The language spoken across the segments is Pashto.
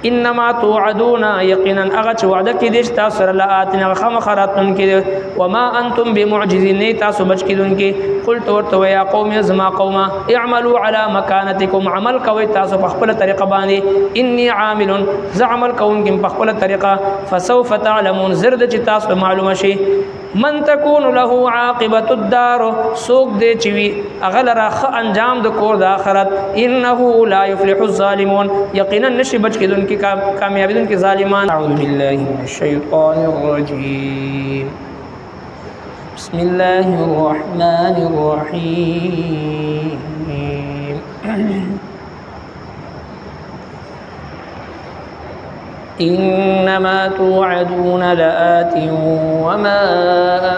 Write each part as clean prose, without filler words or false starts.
انما توعدون یقینا اغه چې وعده کې دي تاسو سره لآتنا خمخراتن کې وما انتم بمعجزين تاسو بچ کېدون کې قلت ورته یا قوم زما قومه اعملوا على مكانتكم عمل کوي تاسو په خپل طریقه باندې اني عامل زعمل کوم په خپل طریقه فسوف تعلمون زرد چې تاسو معلومه شي من تكون له عاقبه الدار سوق دې چوي اغلره خ انجام د کور د اخرت انه لا يفلح الظالمون یقینا نشي بچ کېدون کې کامیابی دن کې ظالمان اعوذ بالله من الشیطان الرجیم بسم الله الرحمن الرحیم إنما توعدون لآت وما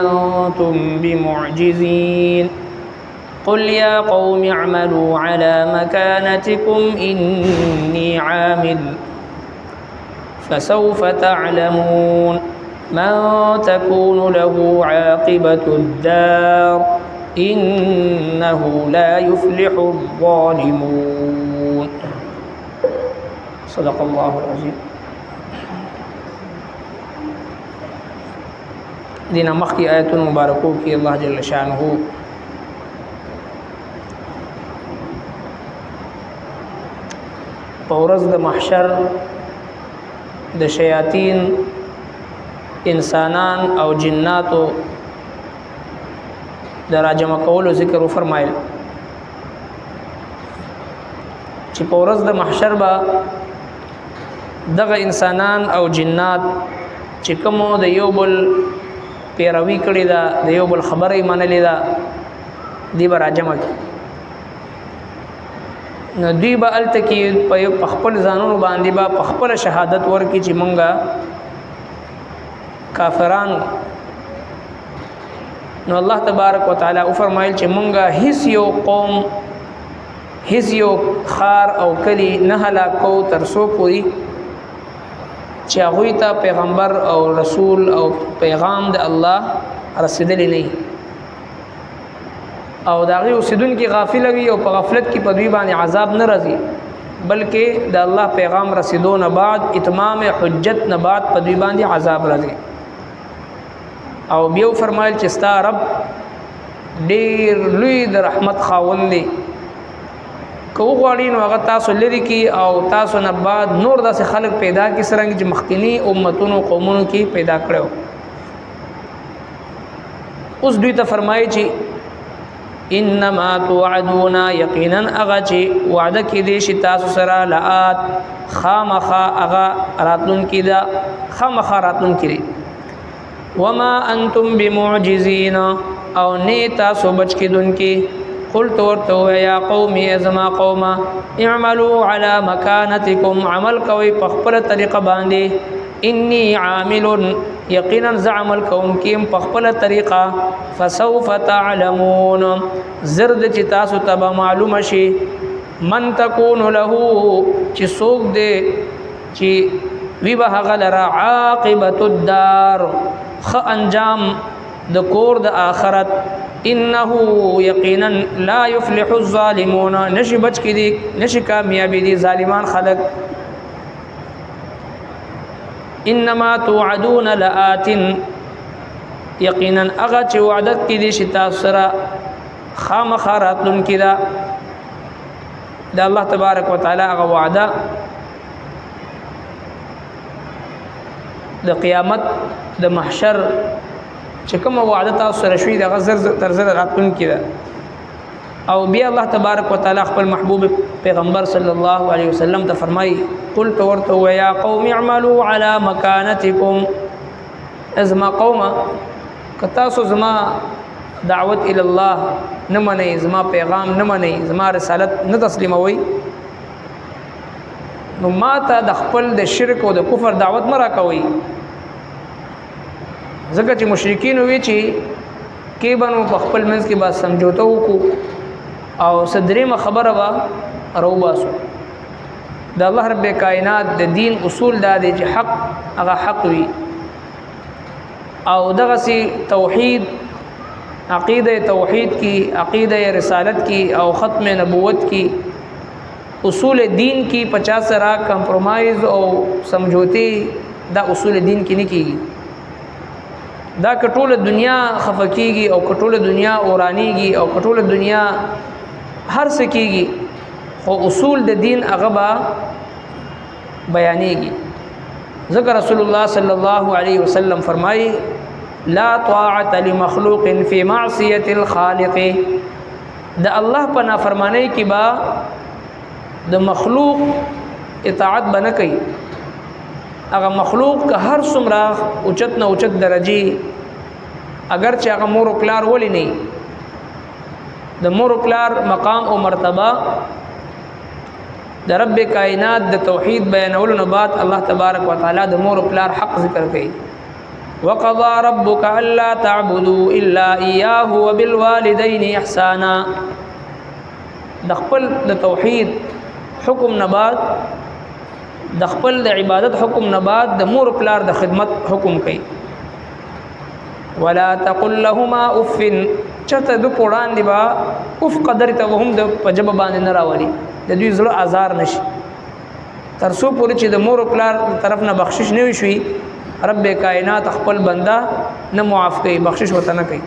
أنتم بمعجزين قل يا قوم اعملوا على مكانتكم إني عامل فسوف تعلمون من تكون له عاقبة الدار إنه لا يفلح الظالمون صدق الله العظيم دینا مخی آیت مبارکو کی اللہ جل شانہ پورز د محشر د شیاطین انسانان او جناتو د راجمع کولو ذکر فرمایل چې پورز د محشر با دغه انسانان او جنات چې کوم د یو بل پیروي کړی دا د یو بل خبرې منلې دا دی به راجمع کی نو دوی به هلته کې په خپل ځانونو باندې به په خپله شهادت ورکړي چې مونږ کافرانو نو الله تبارک وتعالی وفرمایل چې مونږ هیڅ یو قوم هیڅ یو خار او کلی نه هلاکو تر څو پورې چې هغوی ته پیغمبر او رسول او پیغام د الله رسیدلی نه او د هغې اوسېدونکي غافله وي او په غفلت کې په دوی باندې عذاب نه راځي بلکې د الله پیغام رسیدو نه بعد اتمام حجت نه بعد په دوی باندې عذاب راځي او بیا فرمایل چې ستا رب ډېر لوی د رحمت خاوند دی که وغواړي نو هغه تاسو لرې کړي او تاسو نه بعد نور داسې خلک پیدا کړي څرنګه چې مخکینی امتونو قومونو کې پیدا کړی اوس دوی ته فرمایي چې انما توعدون یقینا هغه چې وعده کېدی شي تاسو سره لآت خامخا هغه راتلونکي ده خامخا راتلونکي دی وما انتم بمعجزین او نه تاسو بچ کېدونکي قلت ورته یا قوم ازما قومه اعملوا على مكانتكم عمل کوي په خپل طریقه باندې انی عامل یقینا زعمل کوم کیم په خپل طریقه فسوف تعلمون زرد چې تاسو ته معلومه شي من تكون له چې څوک دی چې وی به هغه لره عاقبت الدار خ انجام د کور د آخرت انه یقینا لا يفلح الظالمون نشي بچ کی دي نشي کامیابی دي ظالمان خلق انما توعدون لآت یقینا اغه چې وعدت کی دي شتا سره خامخراتن کدا د الله تبارک وتعالى اغه وعده د قیامت د محشر چې کوم وعده تاسو سره شوي د غزر تر زر راتون کړه او بیا الله تبارک وتعالى خپل محبوب پیغمبر صلی الله علیه وسلم ته فرمایي قلت ورته یا قوم اعملوا على مكانتكم ازما قومه کتاسو زما دعوت الى الله نه منئ زما پیغام نه منئ زما رسالت نه تسلیموي نو ماته د خپل د شرک او د کفر دعوت نه راکوي ځکه چې مشرکین وی چې کې بنو په خپل منځ کې با سمجھوته وکړو او صدرېمه خبره وا روباسو د الله رب کائنات د دین اصول دا دی چې حق هغه حق وي او دغه سي توحید عقیده توحید کی عقیده رسالت کی او ختم نبوت کی اصول دین کی 50 سره کمپرومایز او سمجھوتی دا اصول دین کی نه کیږي دا کټوله دنیا خفقیږي او کټوله دنیا اورانیږي او کټوله دنیا هر څه کیږي خو اصول د دین هغه با بیانېږي ذکر رسول الله صلی الله علیه وسلم فرمایي لا طاعت لمخلوق فی معصیه الخالق د الله په نافرمانی کې با د مخلوق اطاعت بنه کوي هغه مخلوق که هر څومره اوچت نه اوچت درجه اگر چې هغه مور او پلار ولی نه د مور او پلار مقام او مرتبه د رب کائنات د توحید بیانولو نه بعد الله تبارک وتعالى د مور او پلار حق ذکر کوي وقضى ربك الا تعبدوا الا اياه وبالوالدين احسانا د خپل د توحید حکم نه بعد د خپل د عبادت حکم نه بعد د مور او پلار د خدمت حکم کوي ولا تقل لهما اف چته د پوڑان دی با اف قدر ته هم د پجب باندې نه راولي د دوی زړه آزار نشي تر څو پورې چې د مور او پلار طرف نه بخشش نه وشي رب کائنات خپل بنده نه معاف کوي بخشش وته نه کوي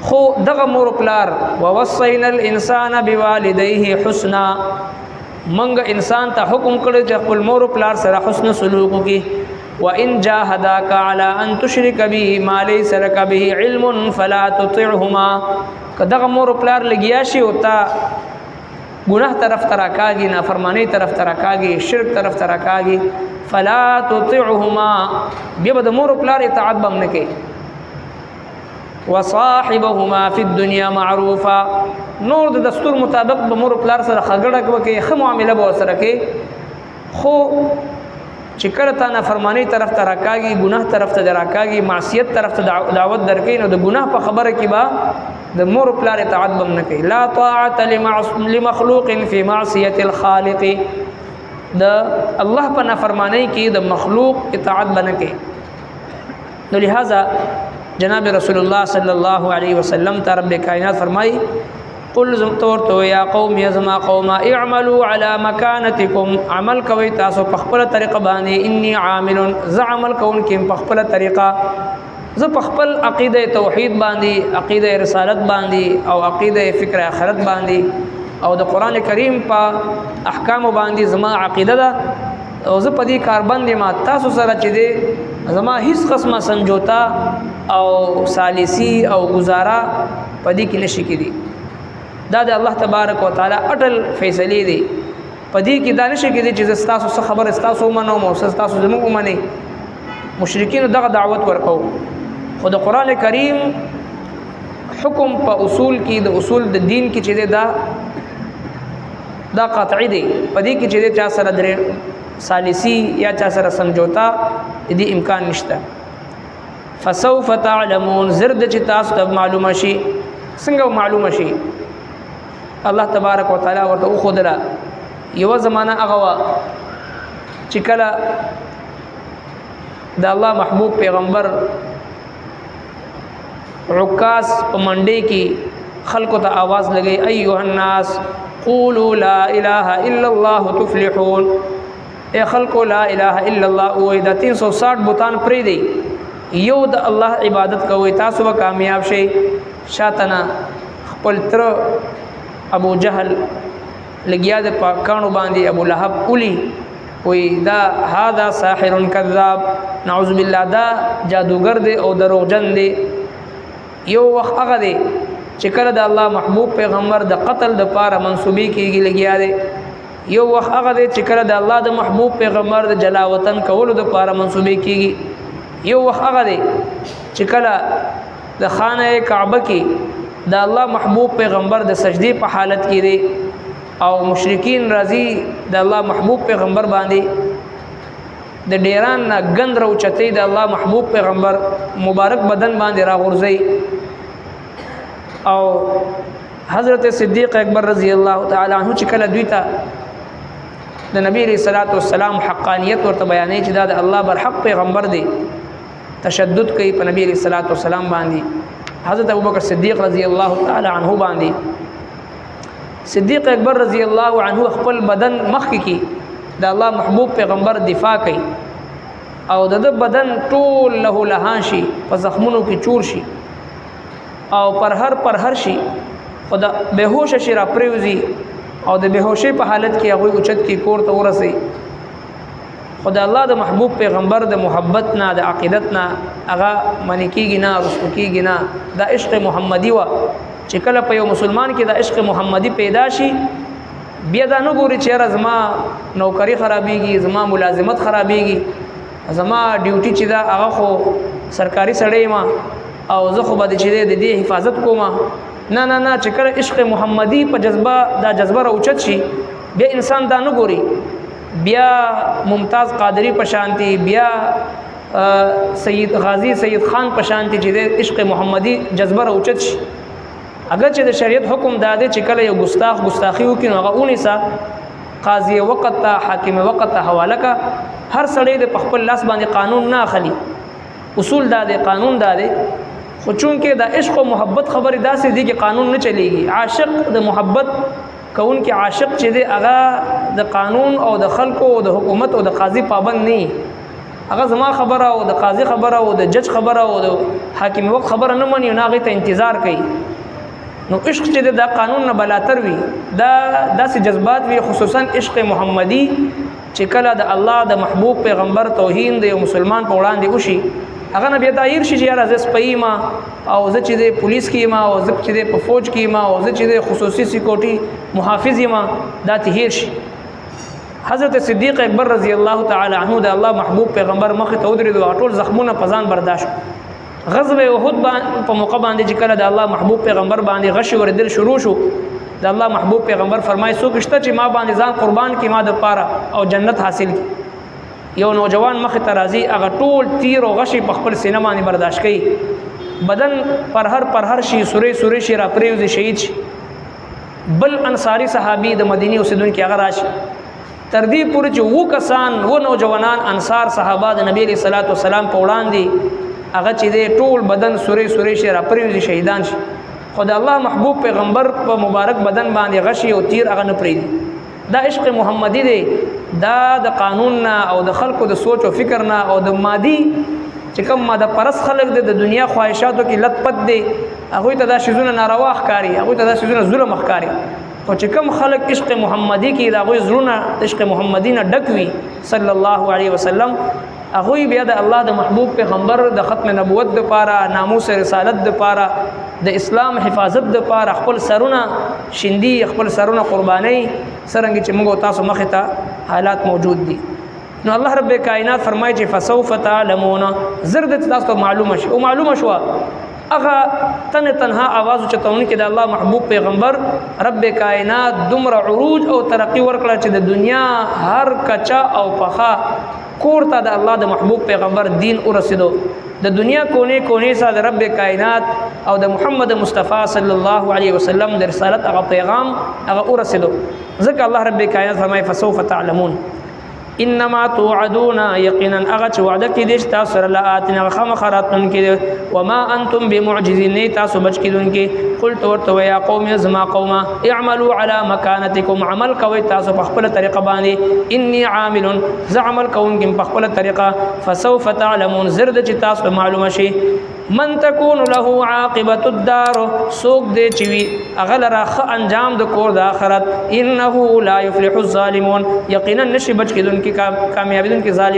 خو دغه مور او پلار ووصينا الانسان بوالديه حسنا منګ انسان ته حکم کړی چې خپل مور او پلار سره حسن سلوک وکړي وان جاهداك على ان تشرك به ما ليس لك به علم فلا تطعهما کداغه مور او پلار لګیا شي او تا گناہ طرف تراکاږي نافرمانی طرف تراکاږي شرک طرف تراکاږي فلا تطعهما بیا د مور او پلار اطاعت بم نه کوي وصاحبهما في الدنيا معروفا نور د دستور مطابق به مور پلار سره خګړه کوي خه معاملې به سره کوي خو چې کله تا نه فرمانی طرف ته راکاږي ګناه طرف ته راکاږي معصیت طرف ته دعوت درکې نو د ګناه په خبره کې با د مور پلار اطاعت بم نه کوي لا طاعت لمخلوق في معصيه الخالق د الله په نافرمانی کې د مخلوق اطاعت بنه کوي نو لہذا جناب رسول الله صلی الله علیه وسلم ته رب کائنات فرمای قل زمتور تو یا قوم یزما قوم اعملوا على مكانتكم عمل کوي تاسو په خپل طریقه باندې انی عامل ز عمل کوم کې په خپل طریقه ز په خپل عقیده توحید باندې عقیده رسالت باندې او عقیده فکر آخرت باندې او د قران کریم په احکام باندې زما عقیده ده او زه په دې کار باندې ما تاسو سره چې دې زما هیڅ قسمه سمجھوتا او سالسی او گزارا پدې کې نشي کېدی دا د الله تبارک وتعالى اٹل فیصله دي پدې کې دا نشي کېدی چې تاسو څه خبر تاسو منو مو تاسو زموږ ومني مشرکین دغه دعوت ورکو خو د قران کریم حکم په اصول کې د اصول د دین کې چې دا قطعی دی پدې کې چې چا سره درې سالسی یا چا سره سمجھوتا دې امکان نشته فسوف تعلمون زرد چې تاسو ته معلومه شي څنګه معلومه شي الله تبارک وتعالى ورته خودلا یو زمانہ هغه چې کله د الله محبوب پیغمبر عکاس په منډي کې خلکو ته आवाज لګي ايها الناس قولوا لا اله الا الله تفلحون اے خلکو لا اله الا الله او دا 360 بوتان پری دی یو د الله عبادت کوي تاسو به کامیاب شئ شاتنا خپل تر ابو جهل لګیا د پاکانو باندې ابو لهب اولی وی دا هذا ساحر کذاب نعوذ بالله دا جادوگر دی او دروغجن دی یو وخت هغه دی چې کله د الله محبوب پیغمبر د قتل د پاره منسوبي کیږي لګیا دی یو وخت هغه دی چې کله د الله د محبوب پیغمبر د جلا وطن کولو د پاره منسوبي کیږي یو وخت هغه دی چې کله د خانه کعبه کې د الله محبوب پیغمبر د سجدي په حالت کې دی او مشرکین راضی د الله محبوب پیغمبر باندې د ډیران نه غند راوچتې د الله محبوب پیغمبر مبارک بدن باندې راغورځي او حضرت صدیق اکبر رضی الله تعالی عنہ چې کله دوی ته د نبی علیہ الصلوۃ والسلام حقانیت ورته بیانې چې دا د الله برحق پیغمبر دی تشدد کوي په نبی علیہ الصلوۃ والسلام باندې حضرت ابوبکر صدیق رضی الله تعالی عنہ باندې صدیق اکبر رضی الله عنه خپل بدن مخ کی د الله محبوب پیغمبر دفاع کوي او د بدن ټول له لهان شي په زخمونو کې چور شي او پر هر شي خدا بهوش شي را پریوزي او د بهوشي په حالت کې هغه اوچت کې کور ته ورسي خدا الله د محبوب پیغمبر د محبت نه د عقیدت نه هغه منی کیږي نه رسو کیږي نه د عشق محمدي وا چې کله په یو مسلمان کې د عشق محمدي پیدا شي بیا دا نه ګوري چې زما نوکری خرابېږي زما ملازمت خرابېږي زما ډیوټي چې دا هغه خو سرکاري سړی ما او زه خو به چې د دې حفاظت کوم نه چې کله عشق محمدي په جذبه دا جذبه راوچت شي بیا انسان دا نه ګوري بیا ممتاز قادری په شانتي بیا سید غازی سید خان په شانتي چې د عشق محمدي جذبه راوچت شي اگر چې د شریعت حکم داده چې کله یو ګستاخی وکړي نو هغه اونیسا قاضي وقت ته حاکم وقت ته حواله کا هر سړی د خپل لاس باندې قانون نه اخلي اصول داده قانون داده خو چونکې د عشق او محبت خبرې داسې دي چې قانون نه چلیږي عاشق د محبت کون کې عاشق چې دی هغه د قانون او د خلکو او د حکومت او د قاضي پابند نه هغه زما خبره او د قاضي خبره او د جج خبره او د حاکم وقت خبره نه مني نه هغه ته انتظار کوي نو عشق چې دا قانون نه بلاتر وي دا داسې جذبات وي خصوصا عشق محمدي چې کله د الله د محبوب پیغمبر توهین د یو مسلمان په وړاندې وشي هغه نه بیا تایر شي چې یاره زه سپی ما او زه چې د پولیس کې ما او زه چې د په فوج کې ما او زه چې د خصوصي سکیورټي محافظ ما دا تهیر شي حضرت صدیق اکبر رضی الله تعالی عنہ د الله محبوب پیغمبر مخ ته ودرېدو ټول زخمونه په ځان برداشت غزوه احد په موقع باندې چې کله د الله محبوب پیغمبر باندې غش وردل شروع شو د الله محبوب پیغمبر فرمایي څوک شته چې ما باندې ځان قربان کړي ما د پاره او جنت حاصل کړي یو نوجوان مخ ته راځي هغه ټول تیر او غشي په خپل سینه باندې برداشت کړي بدن پر هر شي سوري شي را پریوزي شهید شي بل انصاری صحابي د مدینه اوسیدونکو هغه راشي تر دې پورې چې وو کسان وو نوجوانان انصار صحابه د نبی صلی الله علیه وسلم په وړاندې هغه چې د ټول بدن سوري شي را پریوزي شهیدان شي خدای الله محبوب پیغمبر په مبارک بدن باندې غشي او تیر هغه نه پریدي دا عشق محمدي دی دا د قانون نه او د خلکو د سوچ او فکر نه او د مادي چې کوم ماده پرس خلک د دنیا خواهشاتو کې لت پت دي هغه ته دا شیزونه ناروا ښکاری هغه ته دا شیزونه ظلم ښکاری او چې کوم خلک عشق محمدي کې دا غوي زړونه عشق محمدي نه ډکوي صلی الله علیه وسلم هغه بیا د الله د محبوب پیغمبر د ختم نبوت د پاره ناموس رسالت د پاره د اسلام حفاظت د پاره خپل سرونه شندي خپل سرونه قرباني سرنګ چې موږ تاسو مخه ته حالات موجود دي نو الله رب کائنات فرمایي چې فسوف تعلمون زرد تاسو معلومه شي او معلومه شو هغه تنها आवाज چتاون کې د الله محبوب پیغمبر رب کائنات دومره عروج او ترقی ورکړه چې د دنیا هر کچا او پخا کورته د الله د محبوب پیغمبر دین ورسېدو د دنیا کونه سره د رب کائنات او د محمد مصطفی صلی الله علیه وسلم د رسالت هغه پیغام هغه ورسېدو ځکه الله رب کائنات فرمایي فسوف تعلمون انما توعدون یقینا اغه وعده کې دې تاسو سره لاتنا خمخراتن کې وما انتم بمعجزین تاسو بچ کېدون کې قلت ورته یا قوم زما قوم اعملوا على مكانتكم عمل کوي تاسو په خپل طریقه باندې انی عامل زعمل کوم کې په خپل طریقه فسوف تعلمون زرد چې تاسو معلومه شي من تكون له عاقبه الدار سوق دې چې وي اغه راخ انجام د کور د آخرت انه لا يفلح الظالمون یقینا نشي بچ کېدون کې کامیابی دن کې ظالم